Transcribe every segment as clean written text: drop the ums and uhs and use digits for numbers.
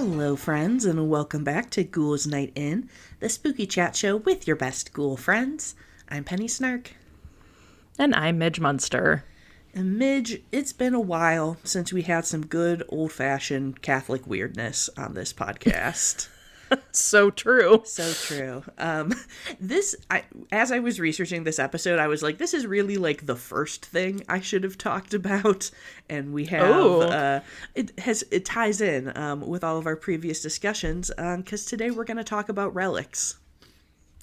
Hello, friends, and welcome back to Ghouls Night In, the spooky chat show with your best ghoul friends. I'm Penny Snark. And I'm Midge Munster. And Midge, it's been a while since we had some good old-fashioned Catholic weirdness on this podcast. So true. So true. As I was researching this episode, I was like, this is really like the first thing I should have talked about. And we have, it ties in with all of our previous discussions, because today we're going to talk about relics.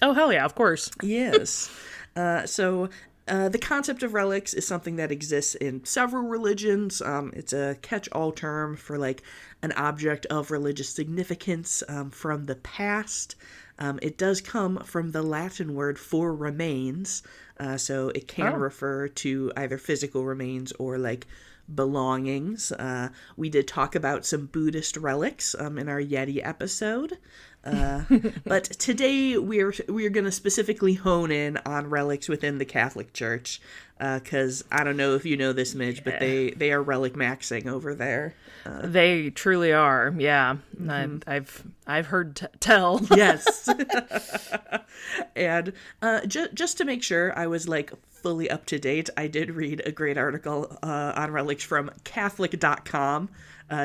Oh, hell yeah, of course. Yes. The concept of relics is something that exists in several religions. It's a catch-all term for like an object of religious significance from the past. It does come from the Latin word for remains, so it can refer to either physical remains or like belongings. We did talk about some Buddhist relics in our Yeti episode. But today we're going to specifically hone in on relics within the Catholic Church, because I don't know if you know this, Midge, but they are relic maxing over there. They truly are, yeah. Mm-hmm. I've heard tell. Yes. And just to make sure I was like fully up to date, I did read a great article on relics from Catholic.com.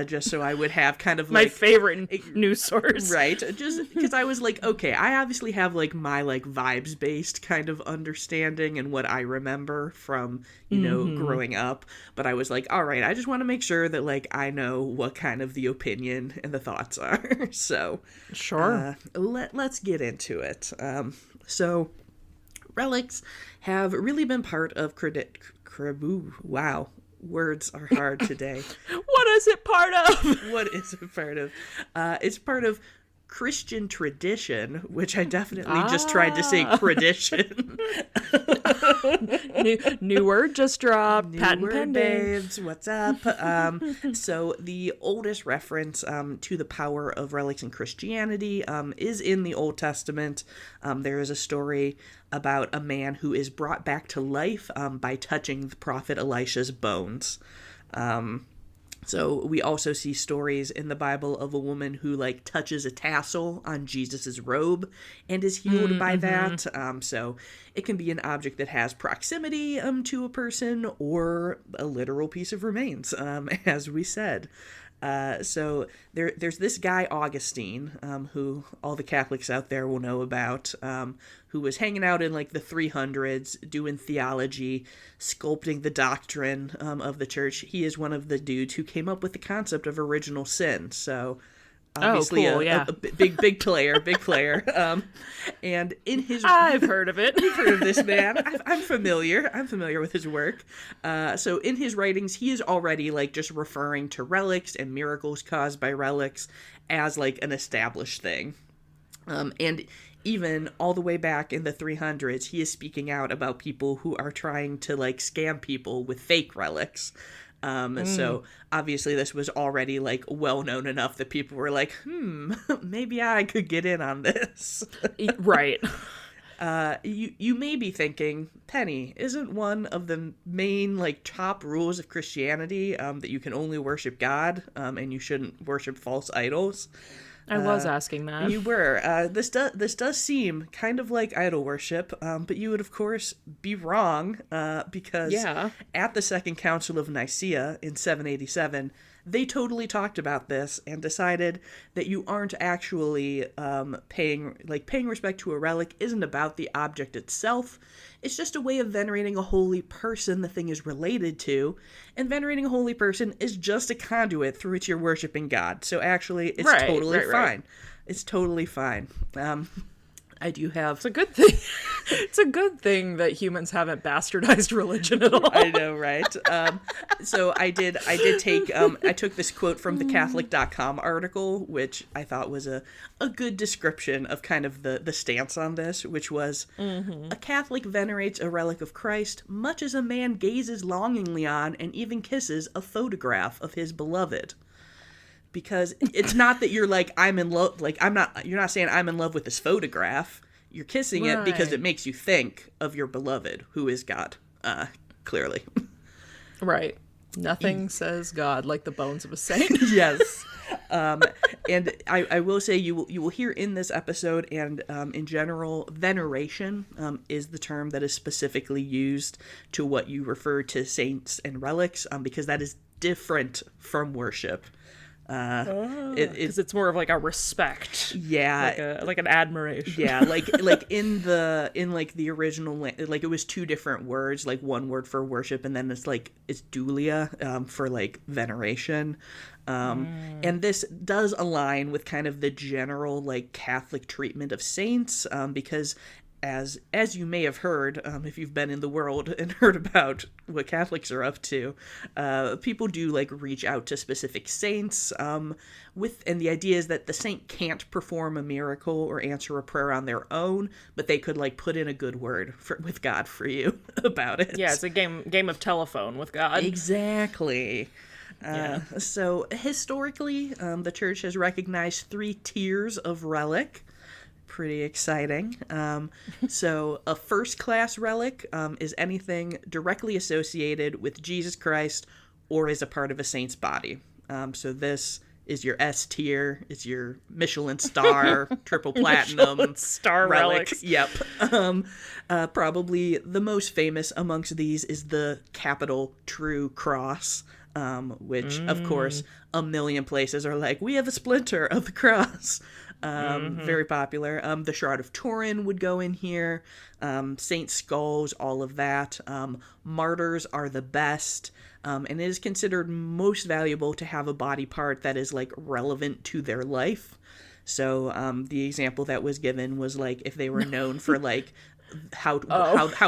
Just so I would have kind of like... My favorite news source. Right. Just because I was like, okay, I obviously have like my like vibes-based kind of understanding and what I remember from, you know, growing up. But I was like, all right, I just want to make sure that like I know what kind of the opinion and the thoughts are. So... Sure. Let's get into it. So relics have really been part of wow. Words are hard today. What is it part of? What is it part of? It's part of Christian tradition, which I definitely just tried to say tradition. New word just dropped. New Patent word, pending. babes. What's up? So the oldest reference to the power of relics in Christianity is in the Old Testament. There is a story about a man who is brought back to life by touching the prophet Elisha's bones. So we also see stories in the Bible of a woman who like touches a tassel on Jesus's robe and is healed by that. So it can be an object that has proximity to a person or a literal piece of remains, as we said. So there's this guy, Augustine, who all the Catholics out there will know about, who was hanging out in like the 300s, doing theology, sculpting the doctrine of the church. He is one of the dudes who came up with the concept of original sin. So obviously a big player. And in his... I've heard of it. You've heard of this man. I'm familiar with his work. So in his writings, he is already like just referring to relics and miracles caused by relics as like an established thing. And even all the way back in the 300s, he is speaking out about people who are trying to like scam people with fake relics. So obviously this was already like well known enough that people were like, maybe I could get in on this. Right. You may be thinking, Penny, isn't one of the main like top rules of Christianity that you can only worship God and you shouldn't worship false idols? I was asking that. You were. This does seem kind of like idol worship, but you would, of course, be wrong, because at the Second Council of Nicaea in 787, they totally talked about this and decided that you aren't actually paying respect to a relic isn't about the object itself. It's just a way of venerating a holy person the thing is related to, and venerating a holy person is just a conduit through which you're worshiping God. So actually, it's totally fine. Right. It's totally fine. I do have... It's a good thing. It's a good thing that humans haven't bastardized religion at all. I know, right? So I took this quote from the Catholic.com article, which I thought was a good description of kind of the stance on this, which was, a Catholic venerates a relic of Christ much as a man gazes longingly on and even kisses a photograph of his beloved. Because it's not that you're like, I'm in love, like, you're not saying I'm in love with this photograph. You're kissing it because it makes you think of your beloved, who is God, clearly. Right. Nothing says God like the bones of a saint. Yes. And I will say you will hear in this episode and in general, veneration is the term that is specifically used to what you refer to saints and relics, because that is different from worship. Because it's more of like a respect. Yeah. Like an admiration. Yeah, like in the original, like it was two different words, like one word for worship, and then it's dulia for like veneration. And this does align with kind of the general like Catholic treatment of saints, because as you may have heard, if you've been in the world and heard about what Catholics are up to, people do like reach out to specific saints, and the idea is that the saint can't perform a miracle or answer a prayer on their own, but they could like put in a good word with God for you about it. Yeah, it's a game of telephone with God. Exactly. So historically, the church has recognized 3 tiers of relic. Pretty exciting. So a first-class relic is anything directly associated with Jesus Christ or is a part of a saint's body. So this is your S tier. It's your Michelin star, triple platinum, Michelin star relics. Yep. Probably the most famous amongst these is the capital True Cross, which, of course, a million places are like, we have a splinter of the cross. Very popular. The Shroud of Turin would go in here. Saint Skulls, all of that. Martyrs are the best. And it is considered most valuable to have a body part that is like relevant to their life. So the example that was given was like if they were known for like how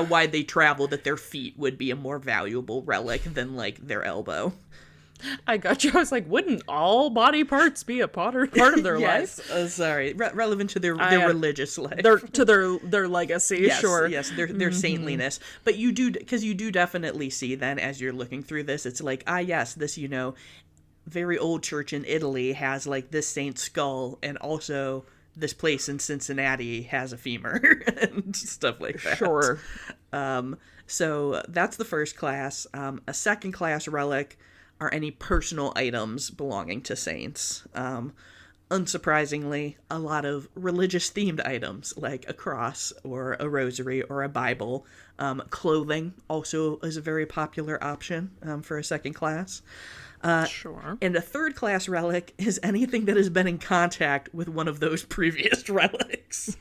wide they travel, that their feet would be a more valuable relic than like their elbow. I got you. I was like, wouldn't all body parts be a part of their yes. life? Sorry, relevant to their religious life, their legacy. Yes, sure. Yes, their saintliness. But you do definitely see then as you're looking through this, it's like yes, this very old church in Italy has like this saint's skull, and also this place in Cincinnati has a femur and stuff like that. Sure. So that's the first class. A second class relic are any personal items belonging to saints. Unsurprisingly, a lot of religious-themed items, like a cross or a rosary or a Bible. Clothing also is a very popular option for a second class. Sure. And a third-class relic is anything that has been in contact with one of those previous relics.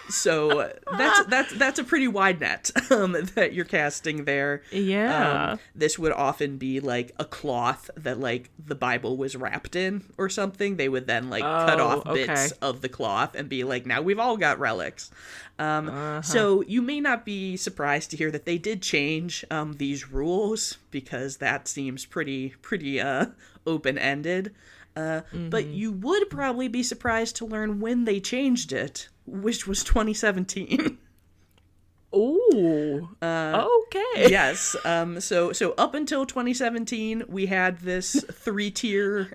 So that's a pretty wide net that you're casting there. Yeah. This would often be like a cloth that like the Bible was wrapped in or something. They would then like cut off bits of the cloth and be like, now we've all got relics. So you may not be surprised to hear that they did change these rules, because that seems pretty open-ended. But you would probably be surprised to learn when they changed it, which was 2017. Ooh. Okay. Yes. So up until 2017, we had this 3-tier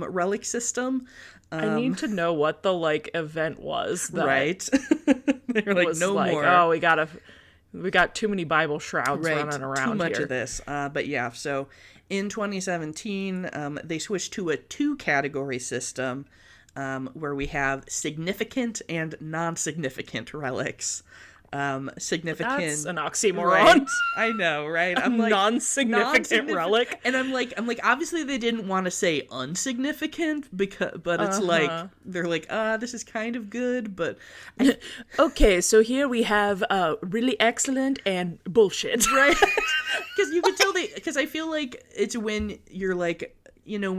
relic system. I need to know what the like event was. Right. They're like, no more. Oh, we got too many Bible shrouds running around here. Too much of this. But yeah, so in 2017, they switched to a 2-category system, where we have significant and non-significant relics. Significant. That's an oxymoron. Right? I know, right? I'm like non-significant relic, and I'm like, obviously they didn't want to say unsignificant but it's like they're like, this is kind of good, but okay. So here we have really excellent and bullshit, right? Because you could tell because I feel like it's when you're like,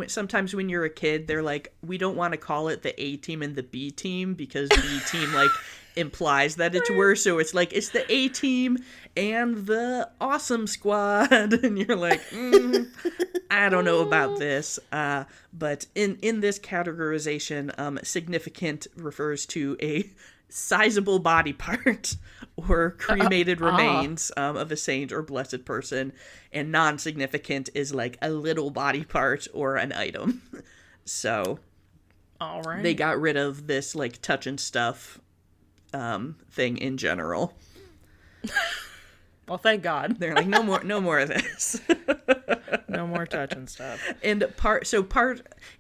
sometimes when you're a kid, they're like, we don't want to call it the A team and the B team because B team like implies that it's worse, so it's like it's the A team and the awesome squad, and you're like, I don't know about this. But in this categorization, significant refers to a sizable body part or cremated remains of a saint or blessed person, and non-significant is like a little body part or an item. So all right, they got rid of this like touch and stuff thing in general. Well, thank God. They're like, no more of this. No more touching stuff. And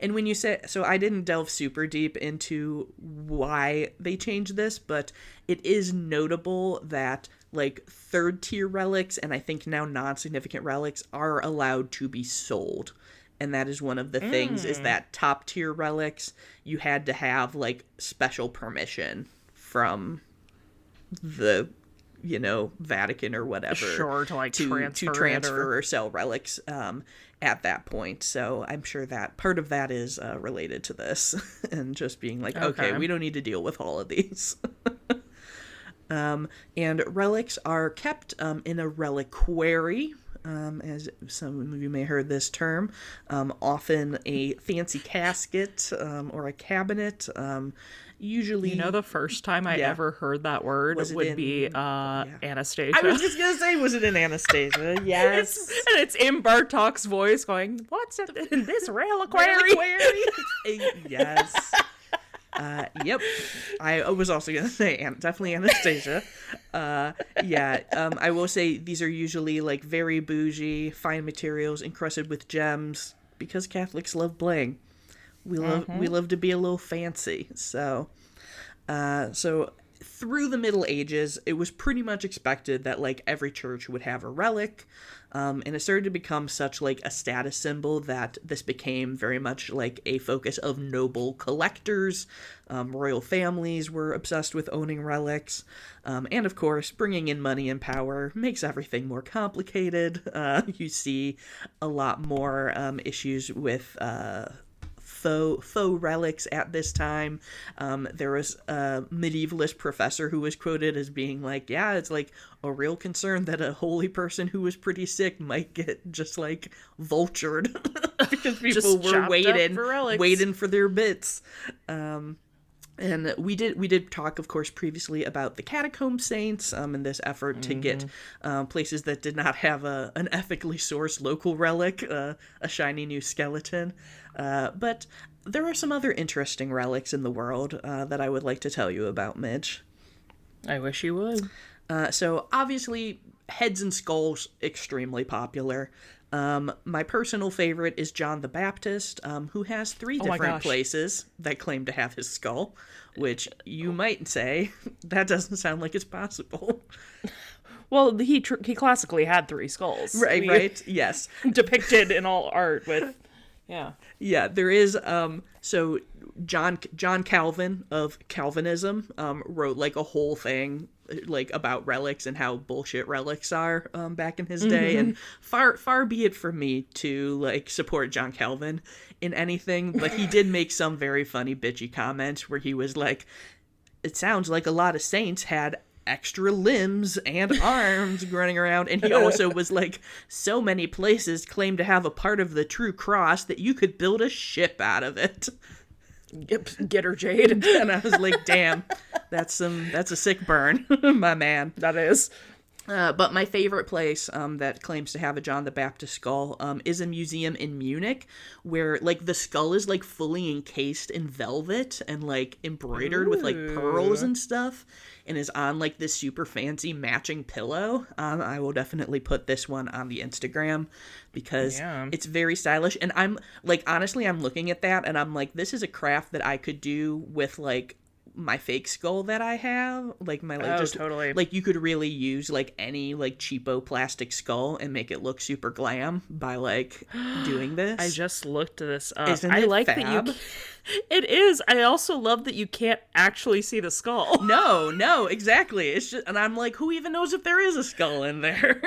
and when you say, so I didn't delve super deep into why they changed this, but it is notable that like third tier relics and I think now non-significant relics are allowed to be sold. And that is one of the things is that top tier relics, you had to have like special permission from the, Vatican or whatever. Sure, to like transfer or sell relics at that point. So I'm sure that part of that is related to this and just being like, okay, we don't need to deal with all of these. And relics are kept in a reliquary. As some of you may have heard this term, often a fancy casket or a cabinet. Usually, the first time I ever heard that word would be Anastasia. I was just gonna say, was it in Anastasia? Yes, it's in Bartok's voice going, "What's in this reliquary?" Yes. Yep. I was also going to say definitely Anastasia. I will say these are usually like very bougie, fine materials encrusted with gems because Catholics love bling. We love to be a little fancy. So through the Middle Ages, it was pretty much expected that like every church would have a relic. And it started to become such like a status symbol that this became very much like a focus of noble collectors. Royal families were obsessed with owning relics. And of course, bringing in money and power makes everything more complicated. You see a lot more issues with faux relics at this time. There was a medievalist professor who was quoted as being like, yeah, it's like a real concern that a holy person who was pretty sick might get just like vultured because people were waiting for their bits. And we did talk, of course, previously about the catacomb saints in this effort to get places that did not have an ethically sourced local relic, a shiny new skeleton. But there are some other interesting relics in the world that I would like to tell you about, Midge. I wish you would. So obviously, heads and skulls, extremely popular. My personal favorite is John the Baptist, who has three different places that claim to have his skull, which you might say, that doesn't sound like it's possible. Well, he classically had three skulls. Right, yes. Depicted in all art with, Yeah, there is, so John Calvin of Calvinism wrote like a whole thing like about relics and how bullshit relics are back in his day, and far be it from me to like support John Calvin in anything, but he did make some very funny bitchy comments where he was like, it sounds like a lot of saints had extra limbs and arms running around, and he also was like, so many places claim to have a part of the true cross that you could build a ship out of it. Get her, Jade. And I was like, damn, that's a sick burn, my man. That is. But my favorite place that claims to have a John the Baptist skull is a museum in Munich where like the skull is like fully encased in velvet and like embroidered with like pearls and stuff, and is on like this super fancy matching pillow. I will definitely put this one on the Instagram because it's very stylish. And I'm like, honestly, I'm looking at that and I'm like, this is a craft that I could do with like my fake skull that I have, like my like totally. Like you could really use like any like cheapo plastic skull and make it look super glam by like doing this. I just looked this up. Isn't it like fab? That you it is. I also love that you can't actually see the skull. No, exactly. It's just, and I'm like, who even knows if there is a skull in there?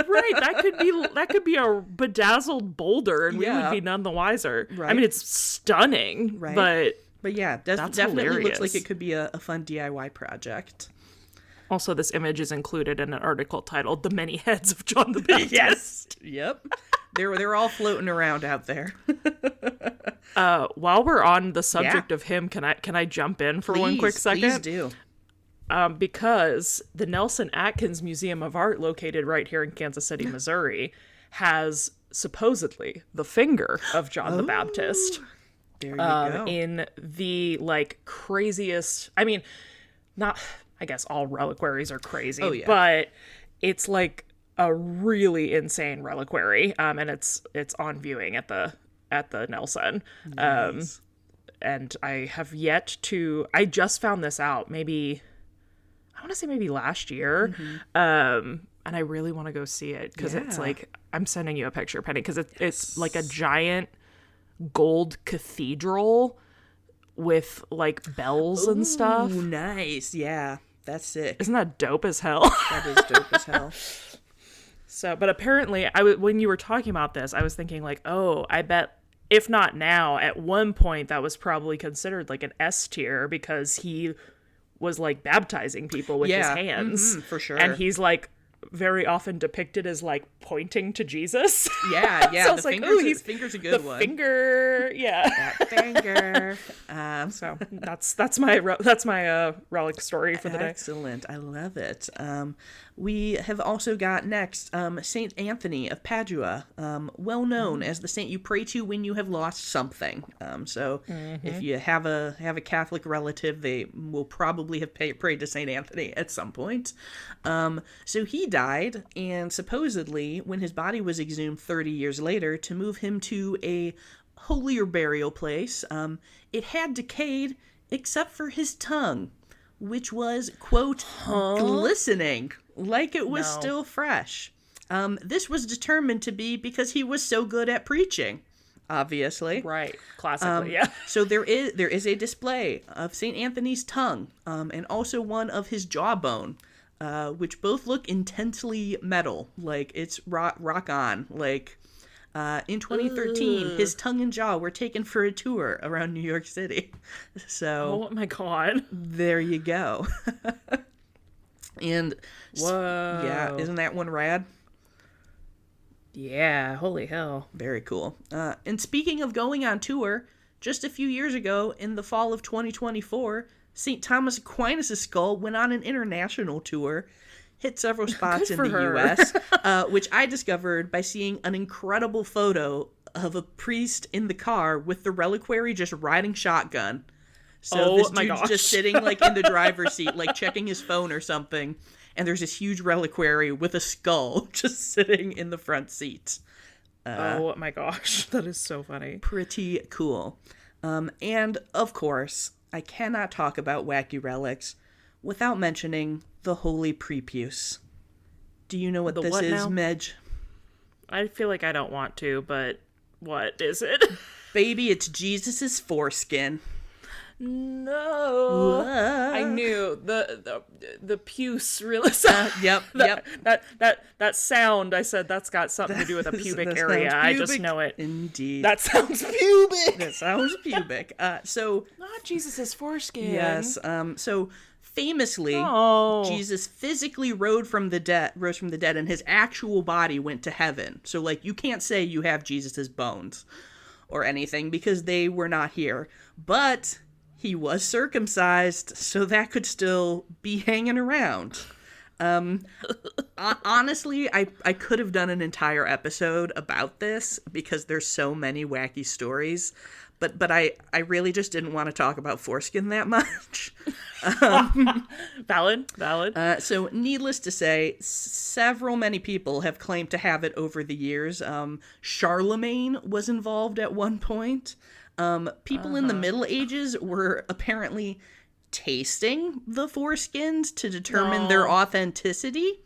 Right, that could be a bedazzled boulder and we would be none the wiser. Right. I mean, it's stunning, right? But yeah, definitely hilarious. Looks like it could be a fun DIY project. Also, this image is included in an article titled "The Many Heads of John the Baptist." Yes. Yep. They're all floating around out there. While we're on the subject of him, can I jump in for one quick second? Please do. Because the Nelson Atkins Museum of Art, located right here in Kansas City, Missouri, has supposedly the finger of John the Baptist. There you go. In the like craziest, I mean, not, I guess all reliquaries are crazy, but it's like a really insane reliquary, and it's on viewing at the Nelson. Nice. And I have yet to. I just found this out. Maybe I want to say maybe last year. And I really want to go see it because it's like, I'm sending you a picture, Penny, because it's like a giant gold cathedral with like bells and stuff. Ooh, nice. Yeah, that's sick. Isn't that dope as hell? That is dope as hell. So, but apparently, when you were talking about this, I was thinking like, oh, I bet if not now, at one point that was probably considered like an S tier because he was like baptizing people with his hands. For sure. And he's like very often depicted as like pointing to Jesus. Yeah. So the like, finger's a good the one. Finger, yeah. That finger. So that's my relic story for the day. Excellent. I love it. We have also got next Saint Anthony of Padua, well known as the saint you pray to when you have lost something. So if you have a Catholic relative, they will probably have prayed to Saint Anthony at some point. So he died, and supposedly when his body was exhumed 30 years later to move him to a holier burial place, it had decayed except for his tongue, which was, quote, glistening, like it was still fresh. This was determined to be because he was so good at preaching, obviously. Right. Classically, yeah. So there is a display of St. Anthony's tongue, and also one of his jawbone, which both look intensely metal, like it's rock on. Like, in 2013, his tongue and jaw were taken for a tour around New York City. So, oh my God. there you go. And whoa. Yeah, isn't that one rad? Yeah, holy hell. Very cool. And speaking of going on tour, just a few years ago, in the fall of 2024, St. Thomas Aquinas' skull went on an international tour, hit several spots in the U.S., which I discovered by seeing an incredible photo of a priest in the car with the reliquary just riding shotgun. So this dude's just sitting like in the driver's seat, like checking his phone or something, and there's this huge reliquary with a skull just sitting in the front seat. Oh my gosh, that is so funny. Pretty cool. And of course, I cannot talk about wacky relics without mentioning the Holy Prepuce. Do you know what this is, Midge? I feel like I don't want to, but what is it? Baby, it's Jesus's foreskin. No, I knew the puce really. Yep. That sound. I said that's got something to do with a pubic area. I just know it. Indeed, that sounds pubic. That sounds pubic. So not Jesus's foreskin. Yes. So famously, Jesus physically rose from the dead, and his actual body went to heaven. So like, you can't say you have Jesus's bones or anything because they were not here, but he was circumcised, so that could still be hanging around. Honestly, I could have done an entire episode about this because there's so many wacky stories, but I really just didn't want to talk about foreskin that much. Valid. So needless to say, many people have claimed to have it over the years. Charlemagne was involved at one point. People in the Middle Ages were apparently tasting the foreskins to determine their authenticity.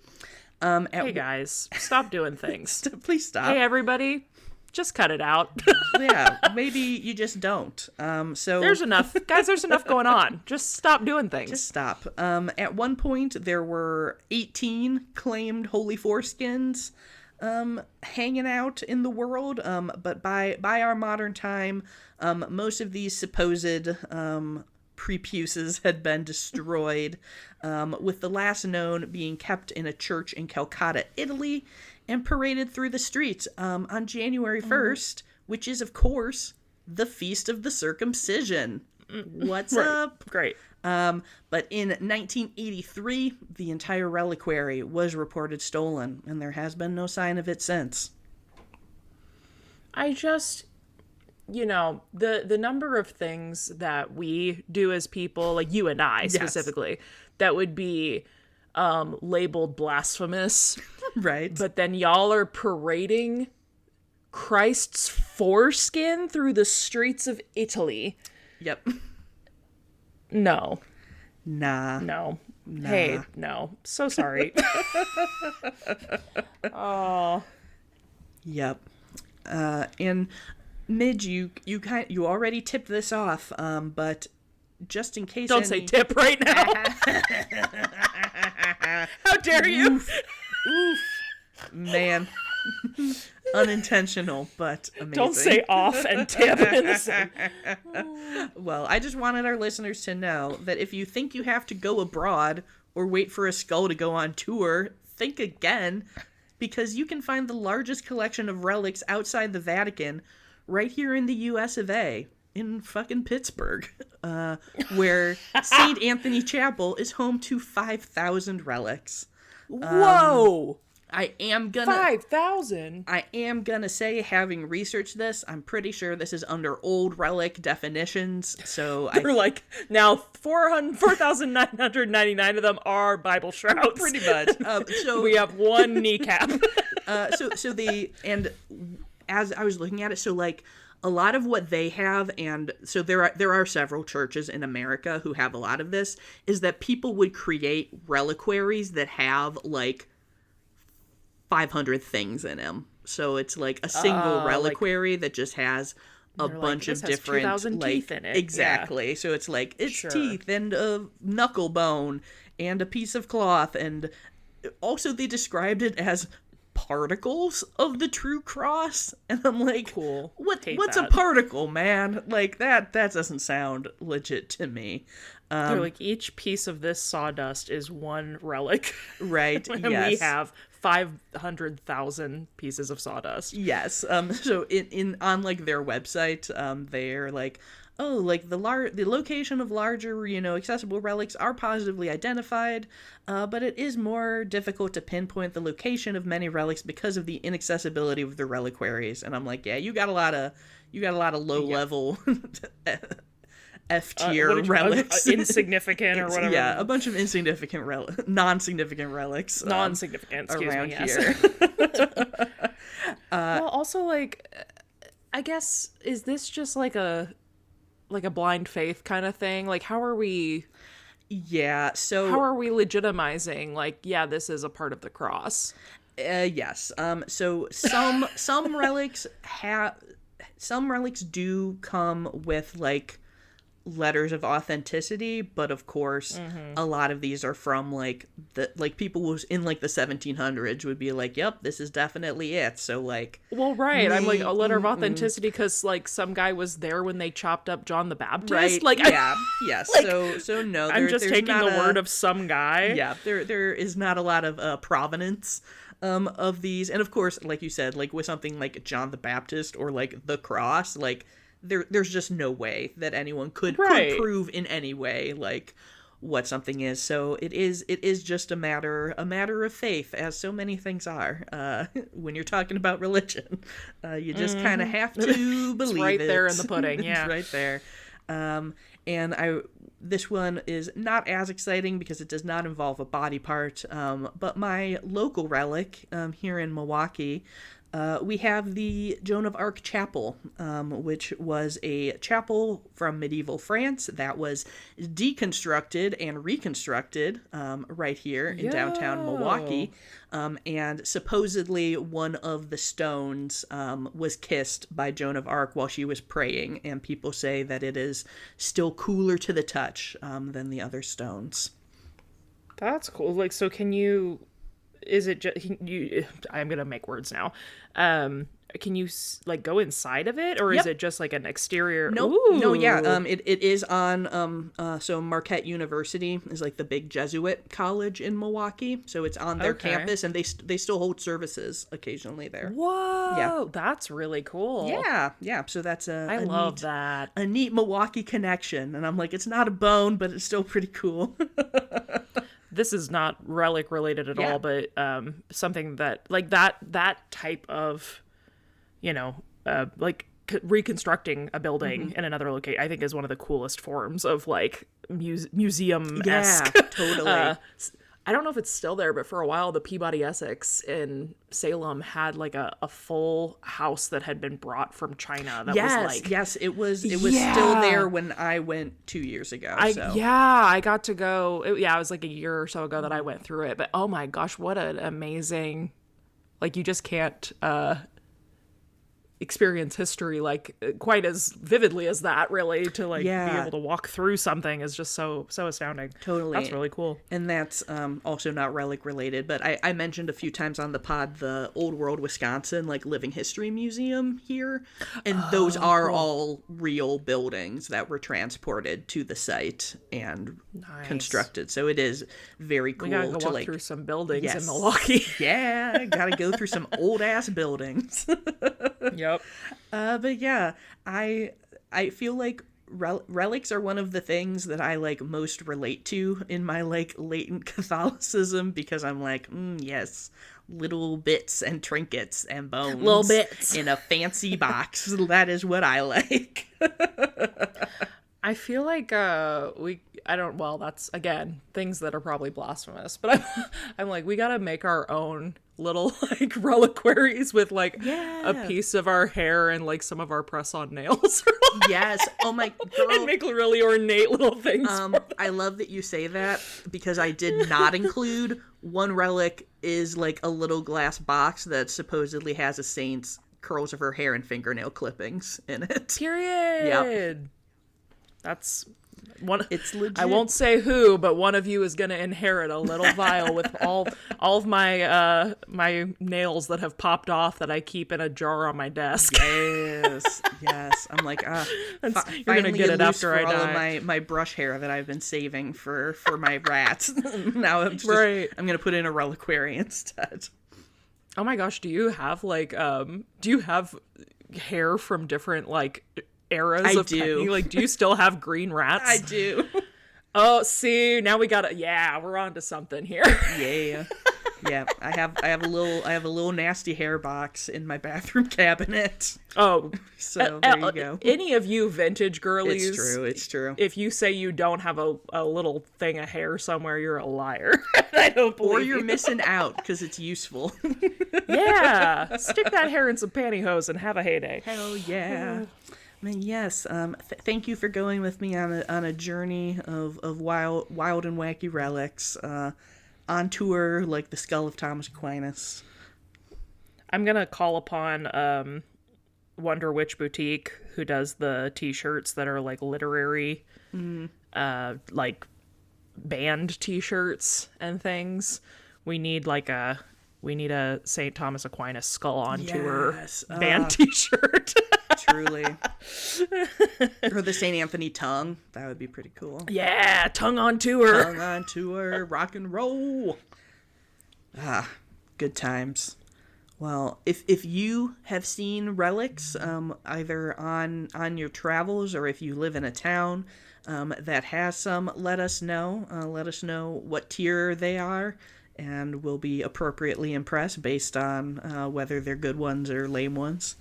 Hey guys, stop doing things. Please stop. Hey everybody, just cut it out. Yeah, maybe you just don't. So there's enough, guys. There's enough going on. Just stop doing things. Just stop. At one point, there were 18 claimed holy foreskins hanging out in the world, but by our modern time, most of these supposed prepuces had been destroyed, with the last known being kept in a church in Calcutta, Italy, and paraded through the streets on January 1st, which is, of course, the Feast of the Circumcision. What's up? Great. But in 1983, the entire reliquary was reported stolen, and there has been no sign of it since. I just, the number of things that we do as people, like you and I specifically, that would be labeled blasphemous Right. But then y'all are parading Christ's foreskin through the streets of Italy. Yep. No. Nah. No. Hey, no. So sorry. Oh. Yep. And Midge, you already tipped this off, but just in case Don't say tip right now. How dare you? Oof. Man. Unintentional, but amazing. Don't say off and tip in the same. Well, I just wanted our listeners to know that if you think you have to go abroad or wait for a skull to go on tour, think again, because you can find the largest collection of relics outside the Vatican right here in the US of A, in fucking Pittsburgh, where St. Anthony Chapel is home to 5,000 relics. Whoa! I am gonna 5,000. I am gonna say, having researched this, I'm pretty sure this is under old relic definitions. So They're like, now 4,999 of them are Bible shrouds. Pretty much. So we have one kneecap. And as I was looking at it, so like a lot of what they have, and so there are several churches in America who have a lot of this, is that people would create reliquaries that have like 500 things in them. So it's like a single reliquary that just has a bunch of different 2,000 like teeth in it. exactly. Yeah. So it's like it's teeth and a knuckle bone and a piece of cloth, and also they described it as particles of the true cross, and I'm like, cool. What's a particle, man? Like that doesn't sound legit to me. They're like, each piece of this sawdust is one relic. Right. And yes. we have 500,000 pieces of sawdust. Yes. So in on like their website, they're like, oh, like the location of larger, accessible relics are positively identified, but it is more difficult to pinpoint the location of many relics because of the inaccessibility of the reliquaries. And I'm like, yeah, you got a lot of low level F tier relics, insignificant or whatever. Yeah, a bunch of insignificant non-significant relics. Non-significant, excuse around me. Yes. Here. Well, also, like, I guess, is this just like a blind faith kind of thing? Like, how are we? Yeah. So how are we legitimizing? Like, yeah, this is a part of the cross. Yes. So some relics do come with like letters of authenticity, but of course a lot of these are from like people was in like the 1700s would be like, yep, this is definitely it. So like, well, right, I'm like, a letter of authenticity because like some guy was there when they chopped up John the Baptist, right? Like, yeah, yes. Like, so no, I'm just taking the word of some guy. Yeah, there is not a lot of provenance of these, and of course, like you said, like with something like John the Baptist or like the cross, like there's just no way that anyone could prove in any way like what something is. So it is just a matter of faith, as so many things are. When you're talking about religion, you just kind of have to believe right it. There in the pudding. Yeah, it's right there. And this one is not as exciting because it does not involve a body part. But my local relic here in Milwaukee, we have the Joan of Arc Chapel, which was a chapel from medieval France that was deconstructed and reconstructed right here in downtown Milwaukee. And supposedly one of the stones was kissed by Joan of Arc while she was praying, and people say that it is still cooler to the touch than the other stones. That's cool. Like, so can you... Is it just you? I'm gonna make words now. Can you like go inside of it, or is it just like an exterior? No, yeah. It is on so Marquette University is like the big Jesuit college in Milwaukee, so it's on their campus, and they still hold services occasionally there. Whoa, yeah, that's really cool. Yeah. So that's I love that, a neat Milwaukee connection, and I'm like, it's not a bone, but it's still pretty cool. This is not relic related at all, but something that like that type of, like reconstructing a building in another location, I think is one of the coolest forms of like museum-esque. Yeah, totally. I don't know if it's still there, but for a while, the Peabody Essex in Salem had like a full house that had been brought from China. That was like, yes, it was still there when I went 2 years ago. I got to go. It was like a year or so ago that I went through it. But oh my gosh, what an amazing, like, you just can't experience history like quite as vividly as that, really, to like be able to walk through something is just so astounding. Totally. That's really cool. And that's also not relic related, but I mentioned a few times on the pod the Old World Wisconsin like Living History Museum here, and those are all real buildings that were transported to the site and constructed. So it is very cool. We gotta go to walk like through some buildings in Milwaukee. Yeah, gotta go through some old ass buildings. Yep. But yeah, I feel like relics are one of the things that I like most relate to in my like latent Catholicism, because I'm like, yes, little bits and trinkets and bones, little bits in a fancy box. That is what I like. I feel like that's again things that are probably blasphemous, but I'm like, we gotta make our own little like reliquaries with like a piece of our hair and like some of our press-on nails. Yes. Oh my girl. And make really ornate little things. I love that you say that, because I did not include one relic is like a little glass box that supposedly has a saint's curls of her hair and fingernail clippings in it. Period. Yep. That's one. It's legit. I won't say who, but one of you is going to inherit a little vial with all of my my nails that have popped off that I keep in a jar on my desk. Yes. I'm like, you're gonna get it after I die. All of my brush hair that I've been saving for my rats. Now I'm I'm gonna put in a reliquary instead. Oh my gosh, do you have like hair from different like eras of Penny? Like, do you still have green rats? I do. Oh, see, now we gotta, we're on to something here. Yeah. I have a little nasty hair box in my bathroom cabinet. Oh, so there you go. Any of you vintage girlies, it's true. If you say you don't have a little thing of hair somewhere, you're a liar. I don't believe Or you're missing out, because it's useful. Yeah, stick that hair in some pantyhose and have a heyday. Hell yeah. Yes, thank you for going with me on a journey of wild and wacky relics, on tour like the skull of Thomas Aquinas. I'm gonna call upon Wonder Witch Boutique, who does the t-shirts that are like literary, like band t-shirts and things. We need a St. Thomas Aquinas skull on tour band t-shirt. Truly. Or the St. Anthony tongue. That would be pretty cool. Yeah, tongue on tour. Tongue on tour. Rock and roll. Good times. Well, if you have seen relics, either on your travels, or if you live in a town that has some, let us know. Let us know what tier they are, and we'll be appropriately impressed based on whether they're good ones or lame ones.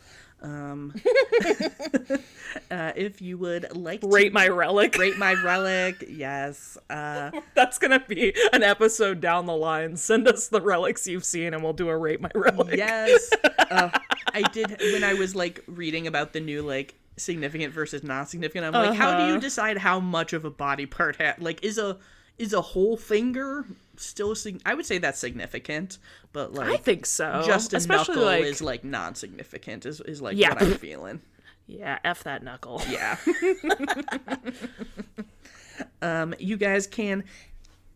If you would like to rate my relic, yes. That's gonna be an episode down the line. Send us the relics you've seen and we'll do a rate my relic. Yes. I did, when I was like reading about the new like significant versus non-significant, I'm like, how do you decide how much of a body part like is a whole finger still I would say that's significant, but like I think so. Just a especially knuckle like, is like non-significant is like what I'm feeling. Yeah, F that knuckle. Yeah. You guys can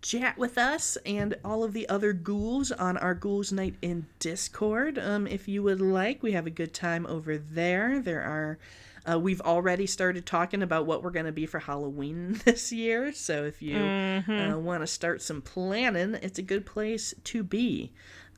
chat with us and all of the other ghouls on our Ghouls Night in Discord. If you would like, we have a good time over there. There are we've already started talking about what we're going to be for Halloween this year, so if you want to start some planning, it's a good place to be.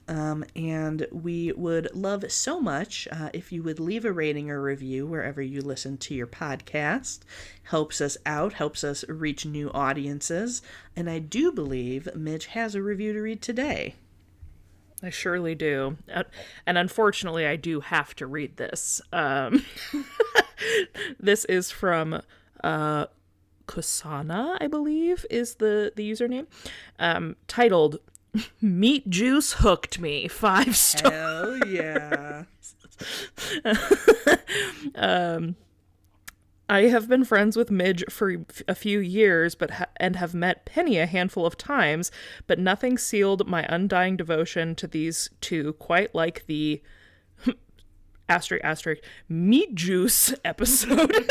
And we would love so much if you would leave a rating or review wherever you listen to your podcast. Helps us out, helps us reach new audiences, and I do believe Midge has a review to read today. I surely do. And unfortunately, I do have to read this. This is from Kusana, I believe, is the username, titled "Meat Juice Hooked Me," 5 stars. Hell yeah. I have been friends with Midge for a few years, and have met Penny a handful of times, but nothing sealed my undying devotion to these two quite like the meat juice episode.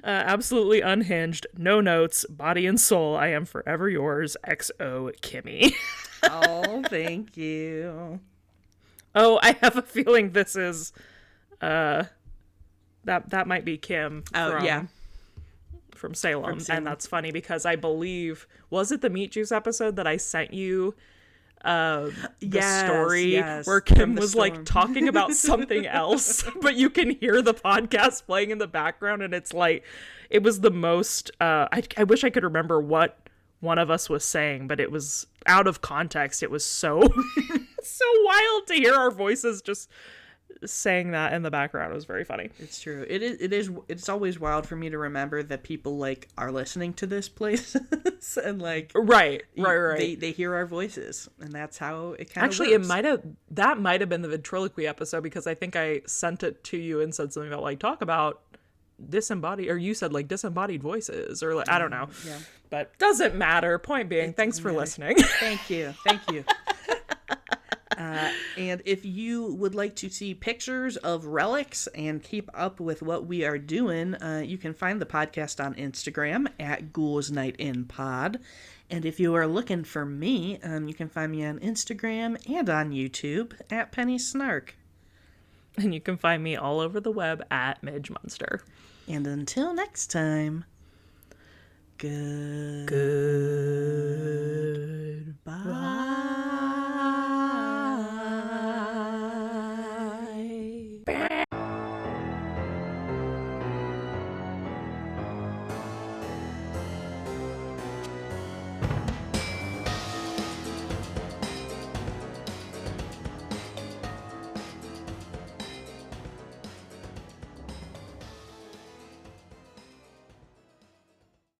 Absolutely unhinged, no notes, body and soul. I am forever yours, XO Kimmy. Oh, thank you. Oh, I have a feeling this is that might be Kim. From Salem. And that's funny because I believe, was it the Meat Juice episode that I sent you story where Kim was like talking about something else, but you can hear the podcast playing in the background, and it's like, it was the most I wish I could remember what one of us was saying, but it was out of context. It was so so wild to hear our voices just saying that in the background. It was very funny. It's true. It's always wild for me to remember that people like are listening to this place and like right they hear our voices, and that's how it kind of actually works. That might have been the ventriloquy episode, because I think I sent it to you and said something about like, talk about disembodied, or you said like disembodied voices, or like, I don't know. Yeah, but doesn't matter. Point being, thanks for listening. Thank you. And if you would like to see pictures of Relics and keep up with what we are doing, you can find the podcast on Instagram at Ghouls Night In Pod. And if you are looking for me, you can find me on Instagram and on YouTube at Penny Snark. And you can find me all over the web at Midge Munster. And until next time, goodbye.